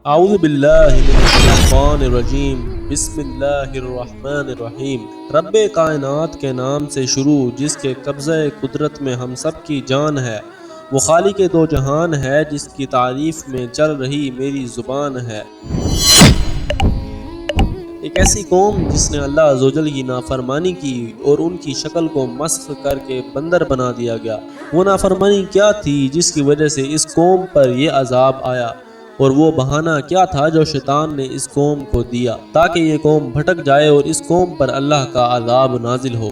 اعوذ باللہ من الشیطان الرجیم بسم اللہ الرحمن الرحیم۔ رب کائنات کے نام سے شروع جس کے قبضہ قدرت میں ہم سب کی جان ہے، وہ خالق دو جہان ہے جس کی تعریف میں چل رہی میری زبان ہے۔ ایک ایسی قوم جس نے اللہ عزوجل کی نافرمانی کی اور ان کی شکل کو مسخ کر کے بندر بنا دیا گیا۔ وہ نافرمانی کیا تھی جس کی وجہ سے اس قوم پر یہ عذاب آیا، اور وہ بہانہ کیا تھا جو شیطان نے اس قوم کو دیا تاکہ یہ قوم بھٹک جائے اور اس قوم پر اللہ کا عذاب نازل ہو۔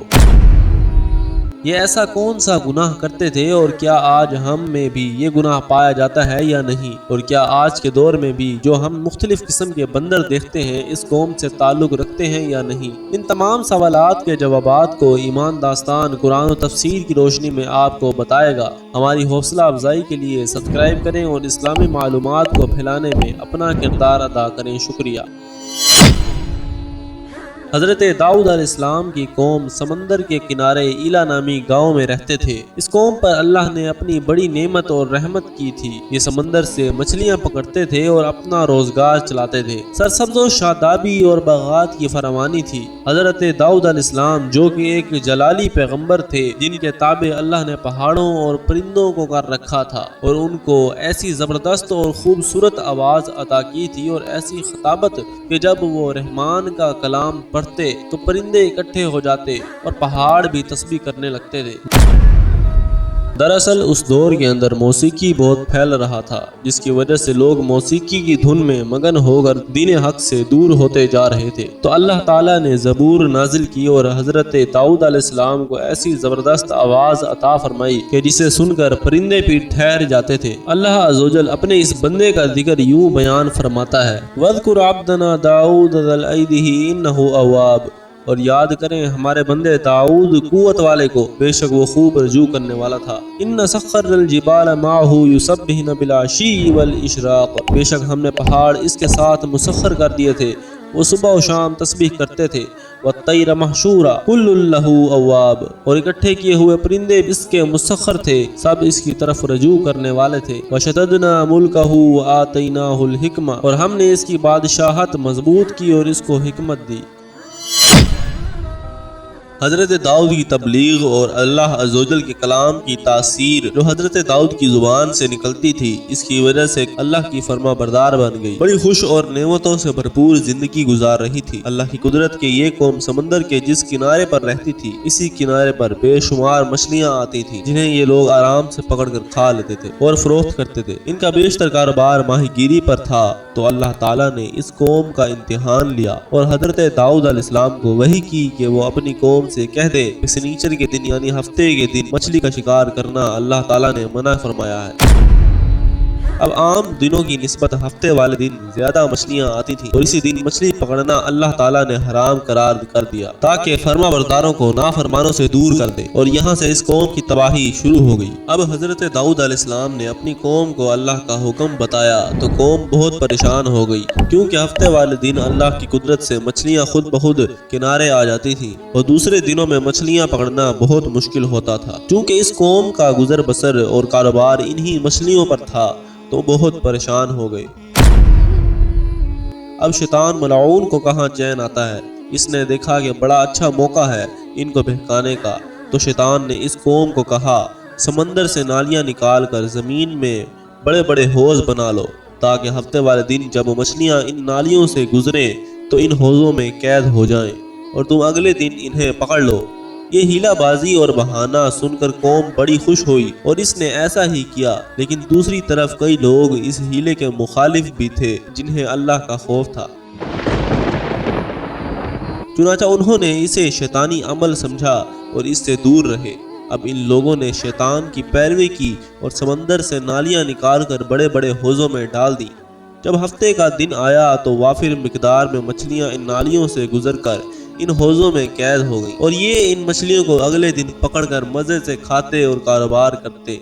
یہ ایسا کون سا گناہ کرتے تھے اور کیا آج ہم میں بھی یہ گناہ پایا جاتا ہے یا نہیں، اور کیا آج کے دور میں بھی جو ہم مختلف قسم کے بندر دیکھتے ہیں اس قوم سے تعلق رکھتے ہیں یا نہیں؟ ان تمام سوالات کے جوابات کو ایمان داستان قرآن و تفسیر کی روشنی میں آپ کو بتائے گا۔ ہماری حوصلہ افزائی کے لیے سبسکرائب کریں اور اسلامی معلومات کو پھیلانے میں اپنا کردار ادا کریں۔ شکریہ۔ حضرت داؤد علیہ السلام کی قوم سمندر کے کنارے ایلا نامی گاؤں میں رہتے تھے۔ اس قوم پر اللہ نے اپنی بڑی نعمت اور رحمت کی تھی۔ یہ سمندر سے مچھلیاں پکڑتے تھے اور اپنا روزگار چلاتے تھے۔ سرسبز و شادابی اور باغات کی فراوانی تھی۔ حضرت داؤد علیہ السلام جو کہ ایک جلالی پیغمبر تھے، جن کے تابع اللہ نے پہاڑوں اور پرندوں کو کر رکھا تھا، اور ان کو ایسی زبردست اور خوبصورت آواز عطا کی تھی اور ایسی خطابت کہ جب وہ رحمان کا کلام پڑھتے تو پرندے اکٹھے ہو جاتے اور پہاڑ بھی تسبیح کرنے لگتے تھے۔ دراصل اس دور کے اندر موسیقی بہت پھیل رہا تھا، جس کی وجہ سے لوگ موسیقی کی دھن میں مگن ہو کر دین حق سے دور ہوتے جا رہے تھے۔ تو اللہ تعالیٰ نے زبور نازل کی اور حضرت داؤد علیہ السلام کو ایسی زبردست آواز عطا فرمائی کہ جسے سن کر پرندے بھی ٹھہر جاتے تھے۔ اللہ عزوجل اپنے اس بندے کا ذکر یوں بیان فرماتا ہے: وَاذْكُرْ عَبْدَنَا دَاؤُودَ ذَا الْأَيْدِ إِنَّهُ أَوَّابٌ، اور یاد کریں ہمارے بندے داؤد قوت والے کو، بے شک وہ خوب رجوع کرنے والا تھا۔ ان سخر الجبال معه یسبحن بالعشی والاشراق، بے شک ہم نے پہاڑ اس کے ساتھ مسخر کر دیے تھے، وہ صبح و شام تسبیح کرتے تھے۔ والطیر محشورا کل لہ اواب، اور اکٹھے کیے ہوئے پرندے اس کے مسخر تھے، سب اس کی طرف رجوع کرنے والے تھے۔ وشددنا ملکہ وآتیناہ الحکمہ، اور ہم نے اس کی بادشاہت مضبوط کی اور اس کو حکمت دی۔ حضرت داؤد کی تبلیغ اور اللہ عزوجل کے کلام کی تاثیر جو حضرت داؤد کی زبان سے نکلتی تھی، اس کی وجہ سے اللہ کی فرما بردار بن گئی، بڑی خوش اور نعمتوں سے بھرپور زندگی گزار رہی تھی۔ اللہ کی قدرت کے یہ قوم سمندر کے جس کنارے پر رہتی تھی، اسی کنارے پر بے شمار مچھلیاں آتی تھیں، جنہیں یہ لوگ آرام سے پکڑ کر کھا لیتے تھے اور فروخت کرتے تھے۔ ان کا بیشتر کاروبار ماہی گیری پر تھا۔ تو اللہ تعالیٰ نے اس قوم کا امتحان لیا اور حضرت داؤد علیہ السلام کو وحی کی کہ وہ اپنی قوم سے کہہ دے کہ سنیچر کے دن یعنی ہفتے کے دن مچھلی کا شکار کرنا اللہ تعالیٰ نے منع فرمایا ہے۔ اب عام دنوں کی نسبت ہفتے والے دن زیادہ مچھلیاں آتی تھیں، اور اسی دن مچھلی پکڑنا اللہ تعالیٰ نے حرام قرار کر دیا تاکہ فرما برداروں کو نافرمانوں سے دور کر دے، اور یہاں سے اس قوم کی تباہی شروع ہو گئی۔ اب حضرت داؤد علیہ السلام نے اپنی قوم کو اللہ کا حکم بتایا تو قوم بہت پریشان ہو گئی، کیونکہ ہفتے والے دن اللہ کی قدرت سے مچھلیاں خود بخود کنارے آ جاتی تھیں، اور دوسرے دنوں میں مچھلیاں پکڑنا بہت مشکل ہوتا تھا۔ چونکہ اس قوم کا گزر بسر اور کاروبار انہی مچھلیوں پر تھا تو بہت پریشان ہو گئے۔ اب شیطان ملعون کو کہاں چین آتا ہے، اس نے دیکھا کہ بڑا اچھا موقع ہے ان کو بہکانے کا، تو شیطان نے اس قوم کو کہا سمندر سے نالیاں نکال کر زمین میں بڑے بڑے حوض بنا لو، تاکہ ہفتے والے دن جب مچھلیاں ان نالیوں سے گزریں تو ان حوضوں میں قید ہو جائیں اور تم اگلے دن انہیں پکڑ لو۔ یہ ہیلا بازی اور بہانہ سن کر قوم بڑی خوش ہوئی اور اس نے ایسا ہی کیا، لیکن دوسری طرف کئی لوگ اس ہیلے کے مخالف بھی تھے جنہیں اللہ کا خوف تھا۔ چنانچہ انہوں نے اسے شیطانی عمل سمجھا اور اس سے دور رہے۔ اب ان لوگوں نے شیطان کی پیروی کی اور سمندر سے نالیاں نکال کر بڑے بڑے حوضوں میں ڈال دی۔ جب ہفتے کا دن آیا تو وافر مقدار میں مچھلیاں ان نالیوں سے گزر کر ان حوضوں میں قید ہو گئی، اور یہ ان مچھلیوں کو اگلے دن پکڑ کر مزے سے کھاتے اور کاروبار کرتے۔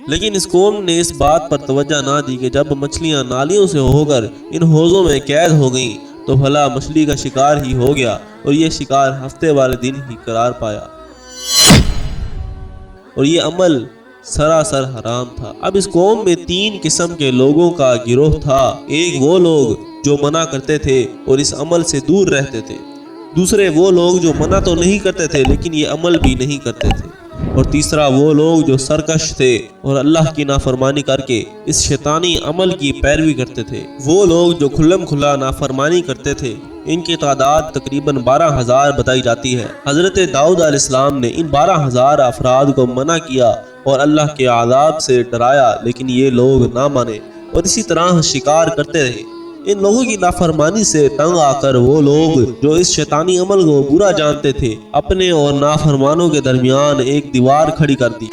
لیکن اس قوم نے اس بات پر توجہ نہ دی کہ جب مچھلیاں نالیوں سے ہو کر ان حوضوں میں قید ہو گئیں تو بھلا مچھلی کا شکار ہی ہو گیا، اور یہ شکار ہفتے والے دن ہی قرار پایا۔ اور یہ عمل سراسر حرام تھا۔ اب اس قوم میں 3 قسم کے لوگوں کا گروہ تھا۔ ایک وہ لوگ جو منع کرتے تھے اور اس عمل سے دور رہتے تھے، دوسرے وہ لوگ جو منع تو نہیں کرتے تھے لیکن یہ عمل بھی نہیں کرتے تھے، اور تیسرا وہ لوگ جو سرکش تھے اور اللہ کی نافرمانی کر کے اس شیطانی عمل کی پیروی کرتے تھے۔ وہ لوگ جو کھلم کھلا نافرمانی کرتے تھے، ان کی تعداد تقریباً 12,000 بتائی جاتی ہے۔ حضرت داؤد علیہ السلام نے ان 12,000 افراد کو منع کیا اور اللہ کے عذاب سے ڈرایا، لیکن یہ لوگ نہ مانے اور اسی طرح شکار کرتے رہے۔ ان لوگوں کی نافرمانی سے تنگ آ کر وہ لوگ جو اس شیطانی عمل کو برا جانتے تھے، اپنے اور نافرمانوں کے درمیان ایک دیوار کھڑی کر دی۔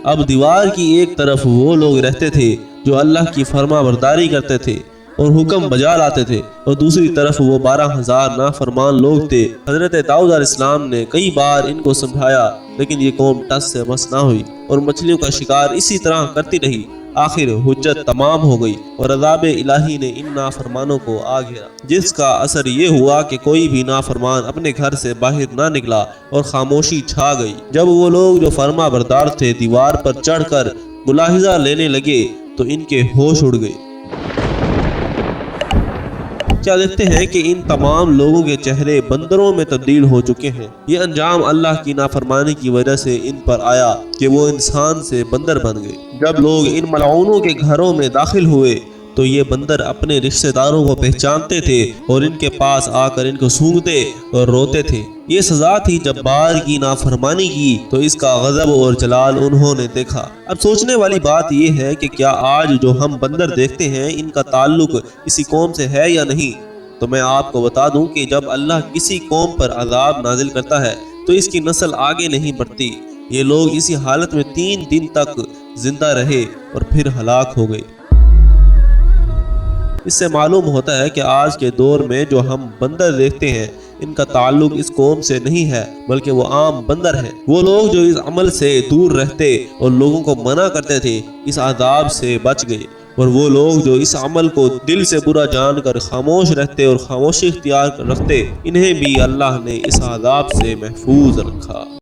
اب دیوار کی ایک طرف وہ لوگ رہتے تھے جو اللہ کی فرما برداری کرتے تھے اور حکم بجا لاتے تھے، اور دوسری طرف وہ 12,000 نافرمان لوگ تھے۔ حضرت داؤد علیہ السلام نے کئی بار ان کو سمجھایا، لیکن یہ قوم ٹس سے مس نہ ہوئی اور مچھلیوں کا شکار اسی طرح کرتی رہی۔ آخر حجت تمام ہو گئی اور عذاب الہی نے ان نافرمانوں کو آ گھیرا، جس کا اثر یہ ہوا کہ کوئی بھی نافرمان اپنے گھر سے باہر نہ نکلا اور خاموشی چھا گئی۔ جب وہ لوگ جو فرما بردار تھے دیوار پر چڑھ کر ملاحظہ لینے لگے تو ان کے ہوش اڑ گئے۔ کیا دیکھتے ہیں کہ ان تمام لوگوں کے چہرے بندروں میں تبدیل ہو چکے ہیں۔ یہ انجام اللہ کی نافرمانی کی وجہ سے ان پر آیا کہ وہ انسان سے بندر بن گئے۔ جب لوگ ان ملعونوں کے گھروں میں داخل ہوئے تو یہ بندر اپنے رشتہ داروں کو پہچانتے تھے اور ان کے پاس آ کر ان کو سونگتے اور روتے تھے۔ یہ سزا تھی جب بار کی نافرمانی کی تو اس کا غضب اور جلال انہوں نے دیکھا۔ اب سوچنے والی بات یہ ہے کہ کیا آج جو ہم بندر دیکھتے ہیں ان کا تعلق اسی قوم سے ہے یا نہیں؟ تو میں آپ کو بتا دوں کہ جب اللہ کسی قوم پر عذاب نازل کرتا ہے تو اس کی نسل آگے نہیں بڑھتی۔ یہ لوگ اسی حالت میں 3 دن تک زندہ رہے اور پھر ہلاک ہو گئے۔ اس سے معلوم ہوتا ہے کہ آج کے دور میں جو ہم بندر دیکھتے ہیں ان کا تعلق اس قوم سے نہیں ہے، بلکہ وہ عام بندر ہیں۔ وہ لوگ جو اس عمل سے دور رہتے اور لوگوں کو منع کرتے تھے اس عذاب سے بچ گئے، اور وہ لوگ جو اس عمل کو دل سے برا جان کر خاموش رہتے اور خاموشی اختیار رکھتے، انہیں بھی اللہ نے اس عذاب سے محفوظ رکھا۔